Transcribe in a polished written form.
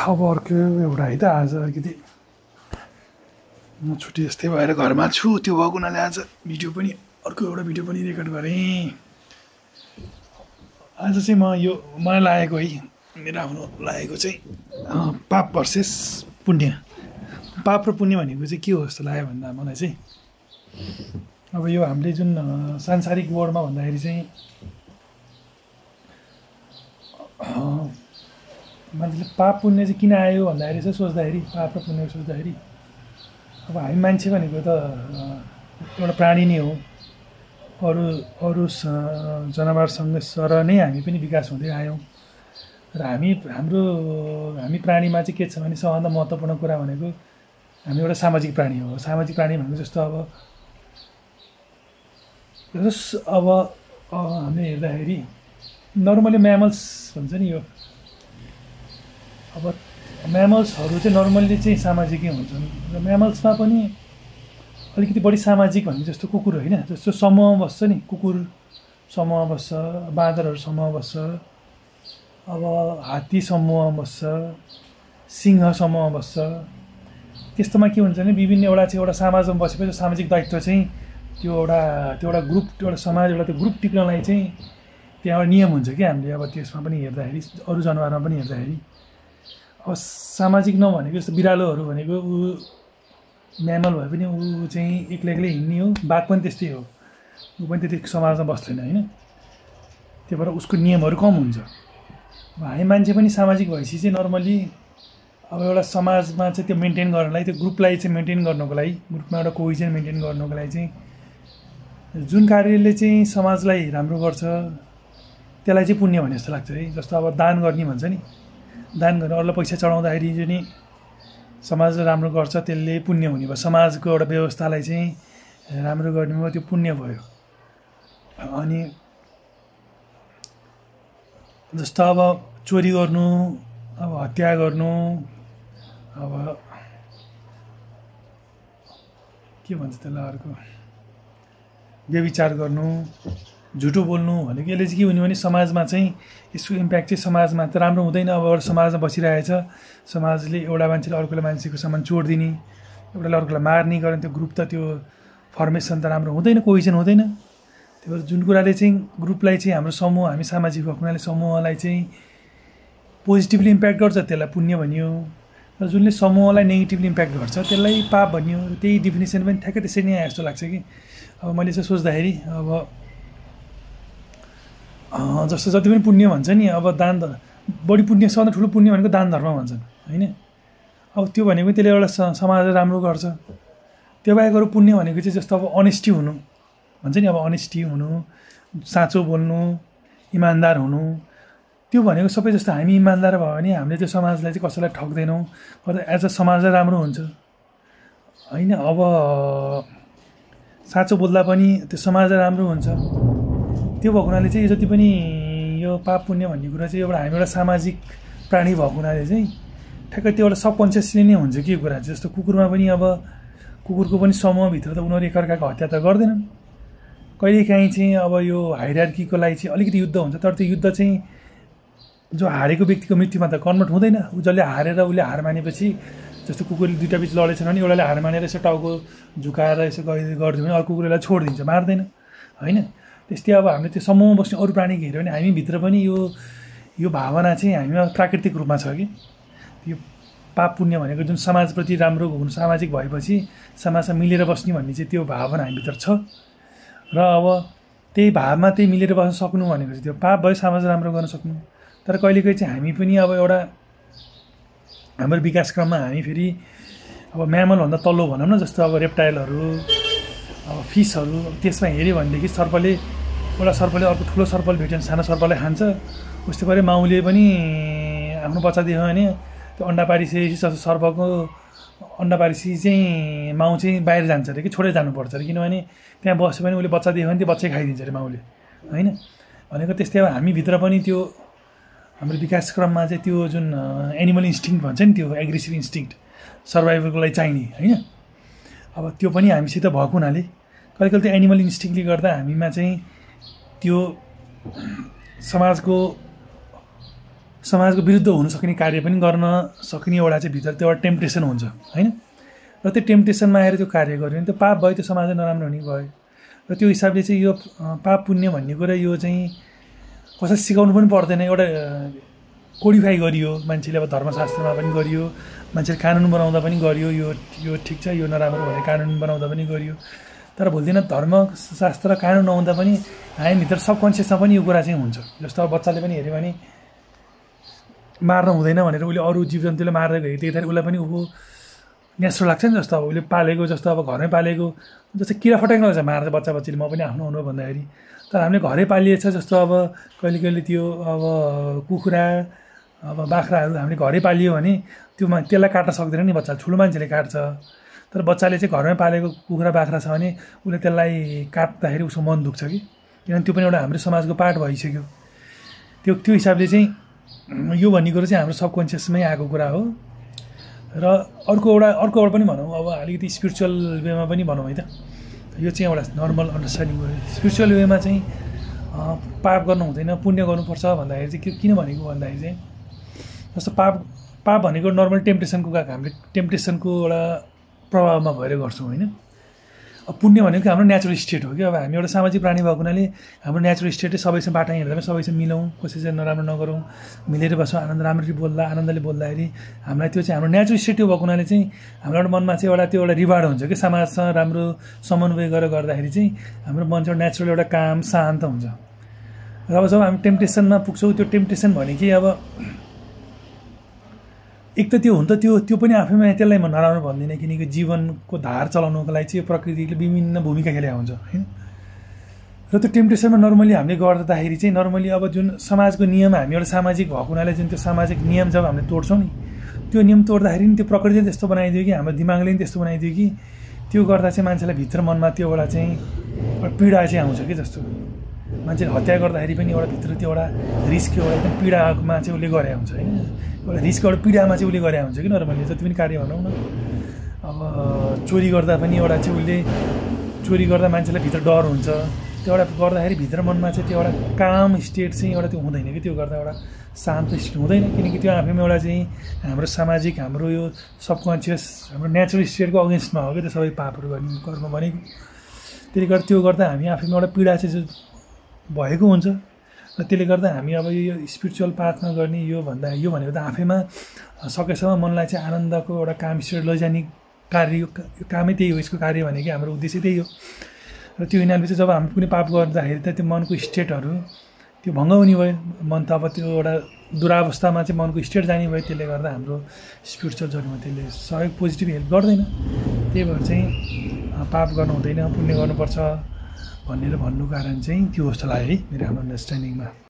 अब अर्को एउटा है त आज अलिकति म छुट्टी जस्तै भएर घरमा छु। त्यो भएको हुनाले आज भिडियो पनि अर्को एउटा भिडियो पनि रेकर्ड गरेँ। आज चाहिँ मलाई लागेको है, मेरो आफ्नो लागेको चाहिँ पाप भर्सेस पुण्य। पाप र पुण्य भनेको चाहिँ के हो जस्तो लाग्यो भन्दा मलाई चाहिँ अब यो हामीले जुन सांसारिक वर्ल्डमा भन्दाखेरि चाहिँ मान्छेले पाप पुण्य चाहिँ किन आयो भन्दाखेरि चाहिँ सोच्दाखेरि पाप र पुण्य सोच्दाखेरि अब हामी मान्छे भनेको त एउटा प्राणी नै हो। अरू जनावरसँग सर नै हामी पनि विकास हुँदै आयौँ र हामी प्राणीमा चाहिँ के छ भने सबभन्दा महत्त्वपूर्ण कुरा भनेको हामी एउटा सामाजिक प्राणी हो। सामाजिक प्राणी भनेको जस्तो अब हामीले हेर्दाखेरि नर्मली म्यामल्स भन्छ नि, यो अब म्यामल्सहरू चाहिँ नर्मल्ली चाहिँ सामाजिकै हुन्छन् र म्यामल्समा पनि अलिकति बढी सामाजिक भनेको जस्तो कुकुर होइन, जस्तो समूहमा बस्छ नि, कुकुर समूहमा बस्छ, बाँदरहरू समूहमा बस्छ, अब हात्ती समूहमा बस्छ, सिंह समूहमा बस्छ। त्यस्तोमा के हुन्छ भने विभिन्न एउटा समाजमा बसेपछि सामाजिक दायित्व चाहिँ त्यो एउटा ग्रुप, एउटा समाज, एउटा त्यो ग्रुप टिक्नलाई चाहिँ त्यहाँ एउटा नियम हुन्छ क्या। हामीले अब त्यसमा पनि हेर्दाखेरि अरू जनावरमा पनि हेर्दाखेरि अब सामाजिक नभनेको जस्तो बिरालोहरू भनेको ऊ म्यामल भए पनि ऊ चाहिँ एक्लै हिँड्ने हो। बाघ पनि त्यस्तै हो, ऊ पनि त्यति समाजमा बस्दैन होइन। त्यही भएर उसको नियमहरू कम हुन्छ। अब हामी मान्छे पनि सामाजिक भएपछि चाहिँ नर्मली अब एउटा समाजमा चाहिँ त्यो मेन्टेन गर्नलाई, त्यो ग्रुपलाई चाहिँ मेन्टेन गर्नको लागि, ग्रुपमा एउटा कोहिजन मेन्टेन गर्नको लागि चाहिँ जुन कार्यले चाहिँ समाजलाई राम्रो गर्छ त्यसलाई चाहिँ पुण्य भने जस्तो लाग्छ है। जस्तो अब दान गर्ने भन्छ नि, दान गरेर अरूलाई पैसा चढाउँदाखेरि जुन समाजले राम्रो गर्छ त्यसले पुण्य हुने भयो। समाजको एउटा व्यवस्थालाई चाहिँ राम्रो गर्ने भयो, त्यो पुण्य भयो। अनि जस्तो अब चोरी गर्नु, अब हत्या गर्नु, अब के भन्छ त्यसलाई अर्को व्यभिचार गर्नु, झुटो बोल्नु भनेको यसले चाहिँ के हुने भने समाजमा चाहिँ यसको इम्प्याक्ट चाहिँ समाजमा त राम्रो हुँदैन। अब एउटा समाजमा बसिरहेछ, समाजले एउटा मान्छेले अर्कोलाई मान्छेको सामान चोरिदिने, एउटाले अर्कोलाई मार्ने गर्ने, त्यो ग्रुप त त्यो फर्मेसन त राम्रो हुँदैन, कोहिजन हुँदैन। त्यही भएर जुन कुराले चाहिँ ग्रुपलाई चाहिँ हाम्रो समूह, हामी सामाजिक भएको हुनाले समूहलाई चाहिँ पोजिटिभली इम्प्याक्ट गर्छ त्यसलाई पुण्य भनियो, र जुनले समूहलाई नेगेटिभली इम्प्याक्ट गर्छ त्यसलाई पाप भनियो। त्यही डिफिनेसन पनि ठ्याक्कै त्यसरी नै आयो जस्तो लाग्छ कि। अब मैले चाहिँ सोच्दाखेरि अब जस्तो जति पनि पुण्य भन्छ नि, अब दान बढी पुण्य, सबभन्दा ठुलो पुण्य भनेको दान धर्म भन्छन् होइन। अब त्यो भनेको त्यसले एउटा समाजलाई राम्रो गर्छ। त्यो बाहेक अरू पुण्य भनेको चाहिँ जस्तो अब अनेस्टी हुनु भन्छ नि, अब अनेस्टी हुनु, साँचो बोल्नु, इमान्दार हुनु, त्यो भनेको सबै जस्तो हामी इमान्दार भयो भने हामीले त्यो समाजलाई चाहिँ कसैलाई ठग्दैनौँ, एज अ समाजलाई राम्रो हुन्छ होइन। अब साँचो बोल्दा पनि त्यो समाजलाई राम्रो हुन्छ। त्यो भएको हुनाले चाहिँ जति पनि यो पाप पुण्य भन्ने कुरा चाहिँ एउटा हामी एउटा सामाजिक प्राणी भएको हुनाले चाहिँ ठ्याक्कै त्यो एउटा सबकन्सियसली नै हुन्छ के कुरा चाहिँ। जस्तो कुकुरमा पनि अब कुकुरको पनि समूहभित्र त उनीहरू एकअर्काको हत्या त गर्दैनन्। कहिलेकाहीँ चाहिँ अब यो हायरार्कीको लागि चाहिँ अलिकति युद्ध हुन्छ, तर त्यो युद्ध चाहिँ जो हारेको व्यक्तिको मृत्युमा त कन्भर्ट हुँदैन। ऊ जसले हारेर उसले हार मानेपछि, जस्तो कुकुरले दुईवटा बिच लडेछन् भने एउटाले हार मानेर यसो टाउको झुकाएर यसो गरिदियो भने अर्को कुकुरलाई छोडिदिन्छ, मार्दैन होइन। त्यस्तै अब हामीले त्यो समूहमा बस्ने अरू प्राणी हेऱ्यो भने हामीभित्र पनि यो भावना चाहिँ हामीमा प्राकृतिक रूपमा छ कि। यो पाप पुण्य भनेको जुन समाजप्रति राम्रो हुनु, सामाजिक भएपछि समाजमा मिलेर बस्ने भन्ने चाहिँ त्यो भावना हामीभित्र छ। र अब त्यही भावमा त्यही मिलेर बस्न सक्नु भनेको चाहिँ त्यो पाप भयो, समाज राम्रो गर्न सक्नु। तर कहिलेकाहीँ चाहिँ हामी पनि अब एउटा हाम्रो विकासक्रममा हामी फेरि अब म्यामलभन्दा तल्लो भनौँ न, जस्तो अब रेप्टाइलहरू, अब फिसहरू, त्यसमा हेऱ्यो भनेदेखि एउटा सर्पले अर्को ठुलो सर्पले भेट्यो भने सानो सर्पलाई खान्छ। उस्तै गरी माउले पनि आफ्नो बच्चा देख्यो भने त्यो अन्डा पारिसकेपछि सर्पको अन्डा पारिसकेपछि चाहिँ माउ चाहिँ बाहिर जान्छ अरे कि, छोडेर जानुपर्छ अरे, किनभने त्यहाँ बस्यो भने उसले बच्चा देख्यो भने त्यो बच्चै खाइदिन्छ अरे माउले होइन। भनेको त्यस्तै अब हामीभित्र पनि त्यो हाम्रो विकासक्रममा चाहिँ त्यो जुन एनिमल इन्स्टिङ्क्ट भन्छ नि, त्यो एग्रेसिभ इन्स्टिङ्क्ट सर्भाइभलको लागि चाहिने होइन। अब त्यो पनि हामीसित भएको हुनाले कहिले कहिले त्यो एनिमल इन्स्टिङ्क्टले गर्दा हामीमा चाहिँ त्यो समाजको समाजको विरुद्ध हुन सक्ने कार्य पनि गर्न सक्ने एउटा चाहिँ भित्र त्यो एउटा टेम्पटेसन हुन्छ हैन। र त्यो टेम्पटेसनमा आएर त्यो कार्य गर्यो भने त्यो पाप भयो, त्यो समाजलाई नराम्रो हुने भयो। र त्यो हिसाबले चाहिँ यो पाप पुण्य भन्ने कुरा यो चाहिँ कसैले सिकाउनु पनि पर्दैन, एउटा कोडिफाई गरियो मान्छेले। अब धर्मशास्त्रमा पनि गरियो, मान्छेले कानुन बनाउँदा पनि गरियो, यो ठिक छ यो नराम्रो भनेर कानुन बनाउँदा पनि गरियो। तर भोलिदिन धर्मशास्त्र कानुन नहुँदा पनि हामीभित्र सबकन्सियसमा पनि यो कुरा चाहिँ हुन्छ। जस्तो अब बच्चाले पनि हेऱ्यो भने मार्न हुँदैन भनेर उसले अरू जीवजन्तुले मार्दै गयो, त्यतिखेर उसलाई पनि ऊ नेचुरल लाग्छ नि। जस्तो अब उसले पालेको, जस्तो अब घरमै पालेको जस्तो किरा फटाक्न लाग्छ मार्छ बच्चा बच्चीले, म पनि आफ्नो अनुभव भन्दाखेरि। तर हामीले घरै पालिएछ, जस्तो अब कहिले कहिले त्यो अब कुखुरा अब बाख्राहरू हामीले घरै पालियो भने त्यसलाई काट्न सक्दैन नि बच्चाले, ठुलो मान्छेले काट्छ। तर बच्चाले चाहिँ घरमै पालेको कुखुरा बाख्रा छ भने उसले त्यसलाई काट्दाखेरि उसको मन दुख्छ कि, किनभने त्यो पनि एउटा हाम्रो समाजको पार्ट भइसक्यो। त्यो हिसाबले चाहिँ यो भन्ने कुरो चाहिँ हाम्रो सबकन्सियसमै आएको कुरा हो। र अर्को एउटा पनि भनौँ, अब अलिकति स्पिरिचुअल वेमा पनि भनौँ है त। यो चाहिँ एउटा नर्मल अन्डरस्ट्यान्डिङ हो। स्पिरिचुअल वेमा चाहिँ पाप गर्नु हुँदैन, पुण्य गर्नुपर्छ भन्दाखेरि चाहिँ किन भनेको भन्दाखेरि चाहिँ जस्तो पाप भनेको नर्मल टेम्पटेसनको गएको, हामीले टेम्पटेसनको एउटा प्रभावमा भएर गर्छौँ होइन। अब पुण्य भनेको हाम्रो नेचुरल स्टेट हो कि। अब हामी एउटा सामाजिक प्राणी भएको हुनाले हाम्रो नेचुरल स्टेटै सबैसँग बाटा हिँड्दा पनि सबैसँग मिलाउँ, कसैसँग नराम्रो नगरौँ, मिलेर बसौँ, राम्ररी बोल्दा आनन्दले बोल्दाखेरि हामीलाई त्यो चाहिँ हाम्रो नेचुरल स्टेट भएको हुनाले चाहिँ हाम्रो एउटा मनमा चाहिँ त्यो एउटा रिवार्ड हुन्छ कि समाजसँग राम्रो समन्वय गरेर गर्दाखेरि चाहिँ हाम्रो मन चाहिँ नेचुरल एउटा काम शान्त हुन्छ। र अब जब हामी टेम्पटेसनमा पुग्छौँ, त्यो टेम्पटेसन भनेकै अब एक त त्यो हुन्छ, त्यो पनि आफैमा त्यसलाई म नराम्रो भन्दिनँ, किनकि जीवनको धार चलाउनुको लागि चाहिँ प्रकृतिले विभिन्न भूमिका खेलेको हुन्छ होइन। र त्यो टेम्पटेसनमा नर्मली हामीले गर्दाखेरि चाहिँ नर्मली अब जुन समाजको नियम, हामी एउटा सामाजिक भएको हुनाले जुन त्यो सामाजिक नियम जब हामीले तोड्छौँ नि, त्यो नियम तोड्दाखेरि नि त्यो प्रकृतिले त्यस्तो बनाइदियो कि, हाम्रो दिमागले पनि त्यस्तो बनाइदियो कि त्यो गर्दा चाहिँ मान्छेलाई भित्र मनमा त्यो एउटा चाहिँ पीडा चाहिँ आउँछ कि। जस्तो मान्छेले हत्या गर्दाखेरि पनि एउटा भित्र त्यो एउटा रिस्क, एउटा एकदम पीडामा चाहिँ उसले गरे हुन्छ होइन। एउटा रिस्क, एउटा पीडामा चाहिँ उसले गरे हुन्छ कि नर्मली जति पनि कार्य भनौँ न। अब चोरी गर्दा पनि एउटा चाहिँ उसले चोरी गर्दा मान्छेलाई भित्र डर हुन्छ, त्यो एउटा गर्दाखेरि भित्र मनमा चाहिँ त्यो एउटा काम स्टेट चाहिँ एउटा त्यो हुँदैन कि, त्यो गर्दा एउटा शान्त स्टेट हुँदैन, किनकि त्यो आफैमा एउटा चाहिँ हाम्रो सामाजिक, हाम्रो यो सबकन्सियस, हाम्रो नेचुरल स्टेटको अगेन्स्टमा हो कि त्यो सबै पापहरू गर्ने कर्म भनेको। त्यसले गर्दा त्यो गर्दा हामी आफैमा एउटा पीडा चाहिँ भएको हुन्छ। र त्यसले गर्दा हामी अब यो स्पिरिचुअल पाथमा गर्ने यो भनेको त आफैमा सकेसम्म मनलाई चाहिँ आनन्दको एउटा काम स्टेट लैजाने कार्य, यो कामै त्यही हो। यसको कार्य भनेको हाम्रो उद्देश्य त्यही हो। र त्यो हिनाले चाहिँ जब हामी कुनै पाप गर्दाखेरि त त्यो मनको स्टेटहरू त्यो भङ्ग हुने भयो, मन त अब त्यो एउटा दुरावस्थामा चाहिँ मनको स्टेट जाने भयो। त्यसले गर्दा हाम्रो स्पिरिचुअल जर्नीमा त्यसले सहयोग पोजिटिभ हेल्प गर्दैन। त्यही भएर चाहिँ पाप गर्नु हुँदैन, पुण्य गर्नुपर्छ भनेर भन्नु कारण चाहिँ त्यो जस्तो लाग्यो है मेरो हाम्रो अन्डरस्ट्यान्डिङमा।